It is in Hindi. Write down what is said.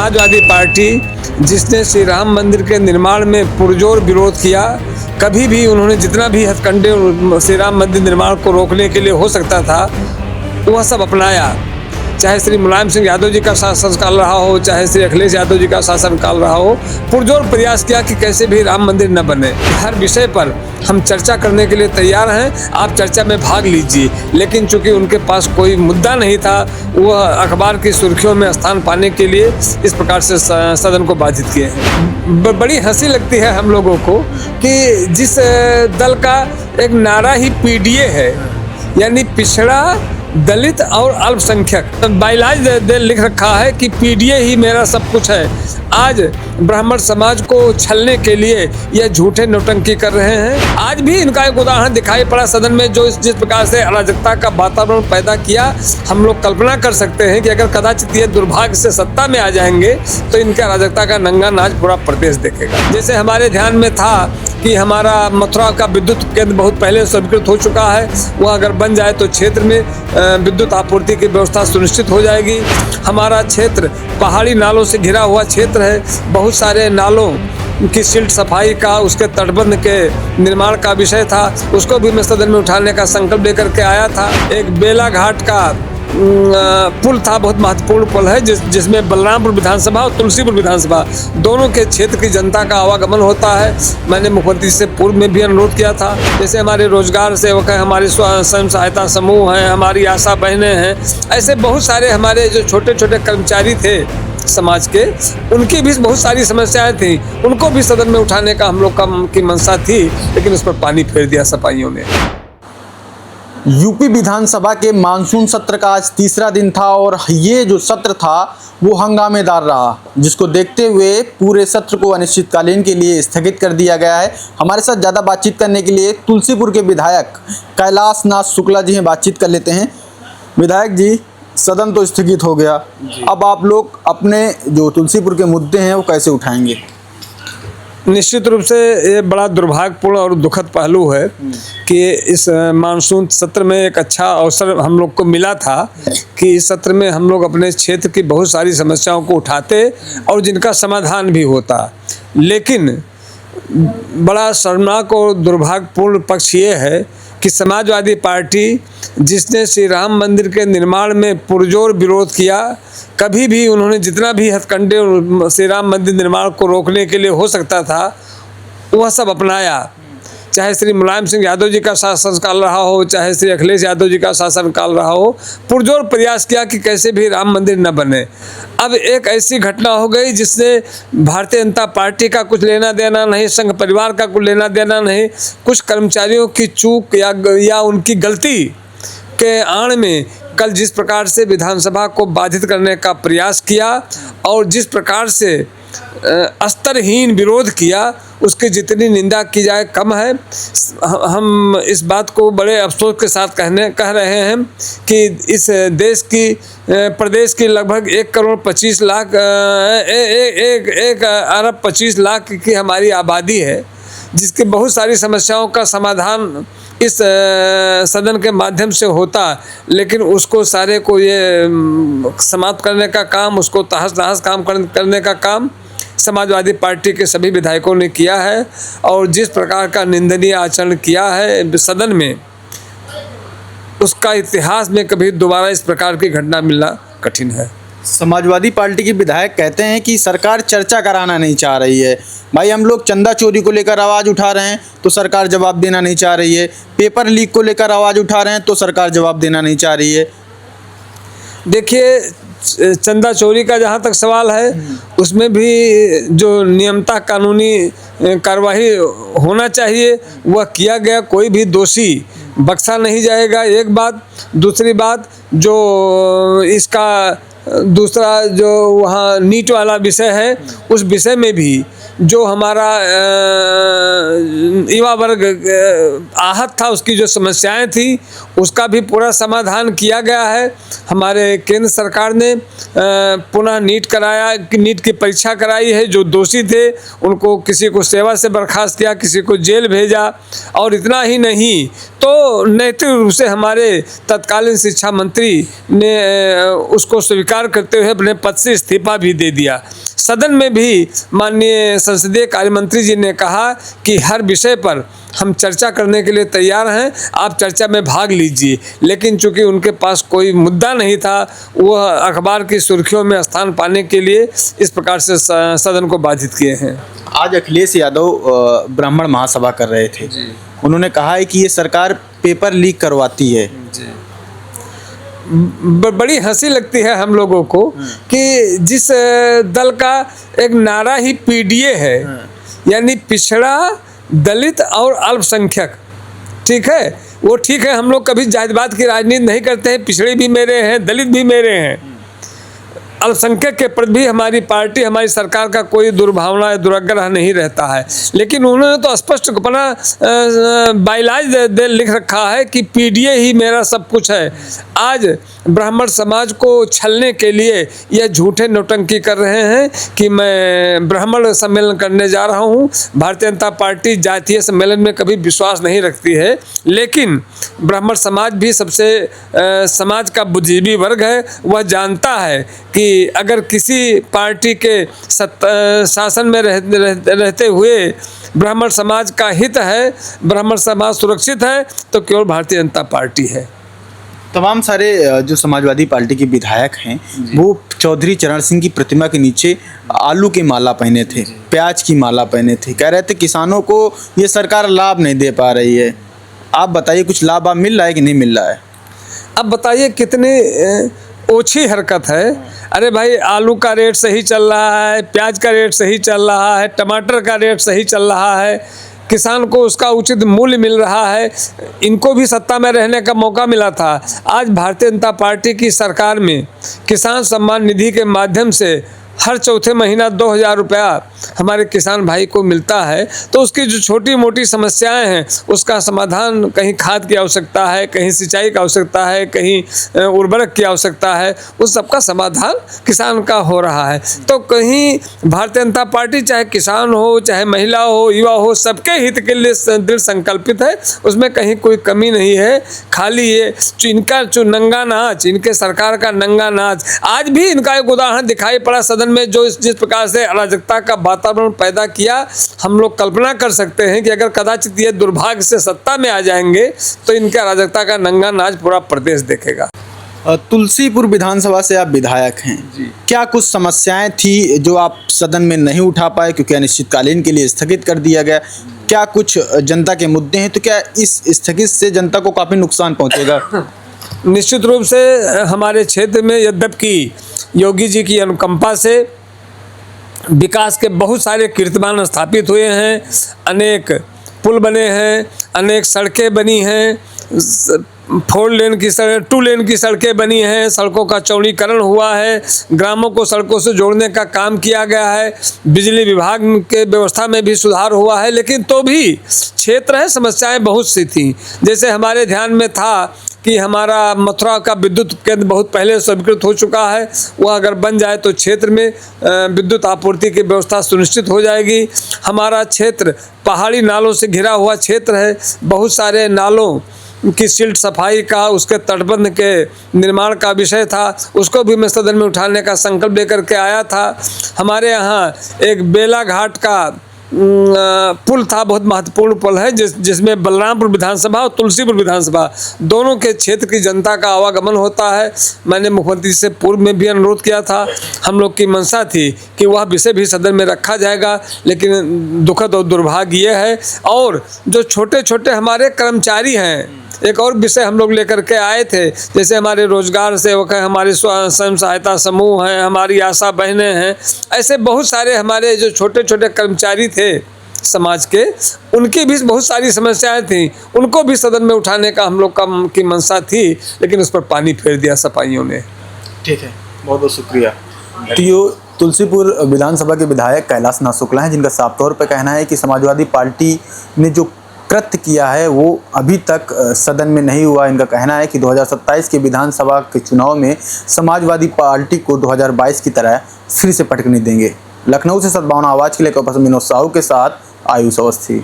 समाजवादी पार्टी जिसने श्री राम मंदिर के निर्माण में पुरजोर विरोध किया, कभी भी उन्होंने जितना भी हथकंडे श्री राम मंदिर निर्माण को रोकने के लिए हो सकता था वह सब अपनाया। चाहे श्री मुलायम सिंह यादव जी का शासनकाल रहा हो, चाहे श्री अखिलेश यादव जी का शासनकाल रहा हो, पुरजोर प्रयास किया कि कैसे भी राम मंदिर न बने। हर विषय पर हम चर्चा करने के लिए तैयार हैं, आप चर्चा में भाग लीजिए। लेकिन चूंकि उनके पास कोई मुद्दा नहीं था, वह अखबार की सुर्खियों में स्थान पाने के लिए इस प्रकार से सदन को बाधित किए हैं। बड़ी हंसी लगती है हम लोगों को कि जिस दल का एक नारा ही पीडीए है, यानी पिछड़ा दलित और अल्पसंख्यक, बाइलाज लिख रखा है कि पीडीए ही मेरा सब कुछ है। आज ब्राह्मण समाज को छलने के लिए यह झूठे नौटंकी कर रहे हैं। आज भी इनका एक उदाहरण दिखाई पड़ा सदन में, जो जिस प्रकार से अराजकता का वातावरण पैदा किया। हम लोग कल्पना कर सकते हैं कि अगर कदाचित ये दुर्भाग्य से सत्ता में आ जाएंगे तो इनके अराजकता का नंगा नाच पूरा प्रदेश देखेगा। जैसे हमारे ध्यान में था कि हमारा मथुरा का विद्युत केंद्र बहुत पहले स्वीकृत हो चुका है, वह अगर बन जाए तो क्षेत्र में विद्युत आपूर्ति की व्यवस्था सुनिश्चित हो जाएगी। हमारा क्षेत्र पहाड़ी नालों से घिरा हुआ क्षेत्र है, बहुत सारे नालों की सिल्ट सफाई का, उसके तटबंध के निर्माण का विषय था, उसको भी मैं सदन में उठाने का संकल्प लेकर के आया था। एक बेला घाट का पुल था, बहुत महत्वपूर्ण पुल है, जिसमें बलरामपुर विधानसभा और तुलसीपुर विधानसभा दोनों के क्षेत्र की जनता का आवागमन होता है। मैंने मुख्यमंत्री से पूर्व में भी अनुरोध किया था। जैसे हमारे रोजगार सेवक हैं, हमारे स्वयं सहायता समूह हैं, हमारी आशा बहनें हैं, ऐसे बहुत सारे हमारे जो छोटे छोटे कर्मचारी थे समाज के, उनकी भी बहुत सारी समस्याएं थी, उनको भी सदन में उठाने का हम लोग की मंशा थी, लेकिन उस पर पानी फेर दिया सपाइयों ने। यूपी विधानसभा के मानसून सत्र का आज तीसरा दिन था और ये जो सत्र था वो हंगामेदार रहा, जिसको देखते हुए पूरे सत्र को अनिश्चितकालीन के लिए स्थगित कर दिया गया है। हमारे साथ ज़्यादा बातचीत करने के लिए तुलसीपुर के विधायक कैलाश नाथ शुक्ला जी हैं, बातचीत कर लेते हैं। विधायक जी, सदन तो स्थगित हो गया, अब आप लोग अपने जो तुलसीपुर के मुद्दे हैं वो कैसे उठाएंगे? निश्चित रूप से ये बड़ा दुर्भाग्यपूर्ण और दुखद पहलू है कि इस मानसून सत्र में एक अच्छा अवसर हम लोग को मिला था कि इस सत्र में हम लोग अपने क्षेत्र की बहुत सारी समस्याओं को उठाते और जिनका समाधान भी होता। लेकिन बड़ा शर्मनाक और दुर्भाग्यपूर्ण पक्ष ये है कि समाजवादी पार्टी जिसने श्री राम मंदिर के निर्माण में पुरजोर विरोध किया, कभी भी उन्होंने जितना भी हथकंडे श्री राम मंदिर निर्माण को रोकने के लिए हो सकता था वह सब अपनाया। चाहे श्री मुलायम सिंह यादव जी का शासनकाल रहा हो, चाहे श्री अखिलेश यादव जी का शासनकाल रहा हो, पुरजोर प्रयास किया कि कैसे भी राम मंदिर न बने। अब एक ऐसी घटना हो गई जिससे भारतीय जनता पार्टी का कुछ लेना देना नहीं, संघ परिवार का कुछ लेना देना नहीं, कुछ कर्मचारियों की चूक या उनकी गलती के आड़ में कल जिस प्रकार से विधानसभा को बाधित करने का प्रयास किया और जिस प्रकार से स्तरहीन विरोध किया, उसकी जितनी निंदा की जाए कम है। हम इस बात को बड़े अफसोस के साथ कह रहे हैं कि इस देश की प्रदेश की लगभग 1,25,00,000 की हमारी आबादी है, जिसकी बहुत सारी समस्याओं का समाधान इस सदन के माध्यम से होता, लेकिन उसको सारे को ये समाप्त करने का काम, उसको तहस नहस काम करने का काम समाजवादी पार्टी के सभी विधायकों ने किया है। और जिस प्रकार का निंदनीय आचरण किया है सदन में, उसका इतिहास में कभी दोबारा इस प्रकार की घटना मिलना कठिन है। समाजवादी पार्टी के विधायक कहते हैं कि सरकार चर्चा कराना नहीं चाह रही है। भाई, हम लोग चंदा चोरी को लेकर आवाज़ उठा रहे हैं तो सरकार जवाब देना नहीं चाह रही है, पेपर लीक को लेकर आवाज़ उठा रहे हैं तो सरकार जवाब देना नहीं चाह रही है। देखिए, चंदा चोरी का जहाँ तक सवाल है, उसमें भी जो नियमता कानूनी कार्रवाई होना चाहिए वह किया गया। कोई भी दोषी बख्शा नहीं जाएगा, एक बात। दूसरी बात, जो इसका दूसरा जो वहाँ नीट वाला विषय है, उस विषय में भी जो हमारा युवा वर्ग आहत था, उसकी जो समस्याएं थी उसका भी पूरा समाधान किया गया है। हमारे केंद्र सरकार ने पुनः नीट की परीक्षा कराई है। जो दोषी थे उनको किसी को सेवा से बर्खास्त किया, किसी को जेल भेजा। और इतना ही नहीं तो नैतिक रूप से हमारे तत्कालीन शिक्षा मंत्री ने उसको स्वीकार करते हुए अपने पद से इस्तीफा भी दे दिया। सदन में भी माननीय संसदीय कार्य मंत्री जी ने कहा कि हर विषय पर हम चर्चा करने के लिए तैयार हैं, आप चर्चा में भाग लीजिए। लेकिन चूंकि उनके पास कोई मुद्दा नहीं था, वह अखबार की सुर्खियों में स्थान पाने के लिए इस प्रकार से सदन को बाधित किए हैं। आज अखिलेश यादव ब्राह्मण महासभा कर रहे थे। उन्होंने कहा है कि ये सरकार पेपर लीक करवाती है। बड़ी हंसी लगती है हम लोगों को कि जिस दल का एक नारा ही पीडीए है, यानी पिछड़ा, दलित और अल्पसंख्यक, ठीक है, वो ठीक है, हम लोग कभी जातिवाद की राजनीति नहीं करते हैं। पिछड़े भी मेरे हैं, दलित भी मेरे हैं, अल्पसंख्यक के प्रति भी हमारी पार्टी, हमारी सरकार का कोई दुर्भावना या दुराग्रह नहीं रहता है। लेकिन उन्होंने तो स्पष्ट अपना बाइलाज लिख रखा है कि पीडीए ही मेरा सब कुछ है। आज ब्राह्मण समाज को छलने के लिए यह झूठे नौटंकी कर रहे हैं कि मैं ब्राह्मण सम्मेलन करने जा रहा हूं। भारतीय जनता पार्टी जातीय सम्मेलन में कभी विश्वास नहीं रखती है, लेकिन ब्राह्मण समाज भी सबसे समाज का बुद्धिजीवी वर्ग है। वह जानता है कि अगर किसी पार्टी के शासन में रहते हुए ब्राह्मण समाज का हित है, ब्राह्मण समाज सुरक्षित है, तो केवल भारतीय जनता पार्टी है। तमाम सारे जो समाजवादी पार्टी के विधायक हैं वो चौधरी चरण सिंह की प्रतिमा के नीचे आलू की माला पहने थे, प्याज की माला पहने थे। कह रहे थे किसानों को ये सरकार लाभ नहीं दे पा रही है। आप बताइए, कुछ लाभ आप मिल रहा है कि नहीं मिल रहा है? अब बताइए कितनी ओछी हरकत है। अरे भाई, आलू का रेट सही चल रहा है, प्याज का रेट सही चल रहा है, टमाटर का रेट सही चल रहा है, किसान को उसका उचित मूल्य मिल रहा है। इनको भी सत्ता में रहने का मौका मिला था। आज भारतीय जनता पार्टी की सरकार में किसान सम्मान निधि के माध्यम से हर चौथे महीना 2000 रुपया हमारे किसान भाई को मिलता है। तो उसकी जो छोटी मोटी समस्याएं हैं उसका समाधान, कहीं खाद की आवश्यकता है, कहीं सिंचाई की आवश्यकता है, कहीं उर्वरक की आवश्यकता है, उस सबका समाधान किसान का हो रहा है। तो कहीं भारतीय जनता पार्टी चाहे किसान हो, चाहे महिला हो, युवा हो, सबके हित के लिए दृढ़ संकल्पित है। उसमें कहीं कोई कमी नहीं है। खाली ये इनका जो नंगा नाच, इनके सरकार का नंगा नाच, आज भी इनका एक उदाहरण दिखाई पड़ा सदन में, जो जिस प्रकार से अराजकता का वातावरण पैदा किया। हम लोग कल्पना कर सकते हैं कि अगर कदाचित ये दुर्भाग्य से सत्ता में आ जाएंगे तो इनके अराजकता का नंगा नाच पूरा प्रदेश देखेगा। तुलसीपुर विधानसभा से आप विधायक हैं जी। क्या कुछ समस्याएं थी जो आप सदन में नहीं उठा पाए क्योंकि अनिश्चितकालीन के लिए स्थगित कर दिया गया? क्या कुछ जनता के मुद्दे हैं? तो क्या इस स्थगित से जनता को काफ़ी नुकसान पहुंचेगा? निश्चित रूप से हमारे क्षेत्र में यद्यपि योगी जी की अनुकंपा से विकास के बहुत सारे कीर्तिमान स्थापित हुए हैं, अनेक पुल बने हैं, अनेक सड़कें बनी हैं, 4 लेन की सड़क, 2 लेन की सड़कें बनी हैं, सड़कों का चौड़ीकरण हुआ है, ग्रामों को सड़कों से जोड़ने का काम किया गया है, बिजली विभाग के व्यवस्था में भी सुधार हुआ है। लेकिन तो भी क्षेत्र है, समस्याएं बहुत सी थी। जैसे हमारे ध्यान में था कि हमारा मथुरा का विद्युत केंद्र बहुत पहले स्वीकृत हो चुका है। वह अगर बन जाए तो क्षेत्र में विद्युत आपूर्ति की व्यवस्था सुनिश्चित हो जाएगी। हमारा क्षेत्र पहाड़ी नालों से घिरा हुआ क्षेत्र है। बहुत सारे नालों की सिल्ट सफाई का, उसके तटबंध के निर्माण का विषय था, उसको भी मैं सदन में उठाने का संकल्प लेकर के आया था। हमारे यहाँ एक बेला घाट का पुल था, बहुत महत्वपूर्ण पुल है, जिसमें बलरामपुर विधानसभा और तुलसीपुर विधानसभा दोनों के क्षेत्र की जनता का आवागमन होता है। मैंने मुख्यमंत्री से पूर्व में भी अनुरोध किया था। हम लोग की मंशा थी कि वह विषय भी सदन में रखा जाएगा, लेकिन दुखद और दुर्भाग्य ये है। और जो छोटे छोटे हमारे कर्मचारी हैं, एक और विषय हम लोग लेकर के आए थे, जैसे हमारे रोजगार सेवक हैं, हमारे स्वयं सहायता समूह हैं, हमारी आशा बहनें हैं, ऐसे बहुत सारे हमारे जो छोटे छोटे कर्मचारी थे समाज के, उनकी भी बहुत सारी समस्याएं थीं। उनको भी सदन में उठाने का हम लोग की मंशा थी, लेकिन उस पर पानी फेर दिया सपाइयों ने। ठीक है, बहुत बहुत शुक्रिया। तो तुलसीपुर विधानसभा के विधायक कैलाश नाथ शुक्ला हैं, जिनका साफ तौर पर कहना है कि समाजवादी पार्टी ने जो कृत्य किया है वो अभी तक सदन में नहीं हुआ। इनका कहना है कि 2027 के विधानसभा के चुनाव में समाजवादी पार्टी को 2022 की तरह फिर से पटकने देंगे। लखनऊ से सद्भावना आवाज़ के लिए विनोद साहू के साथ आयुष अवस्थी।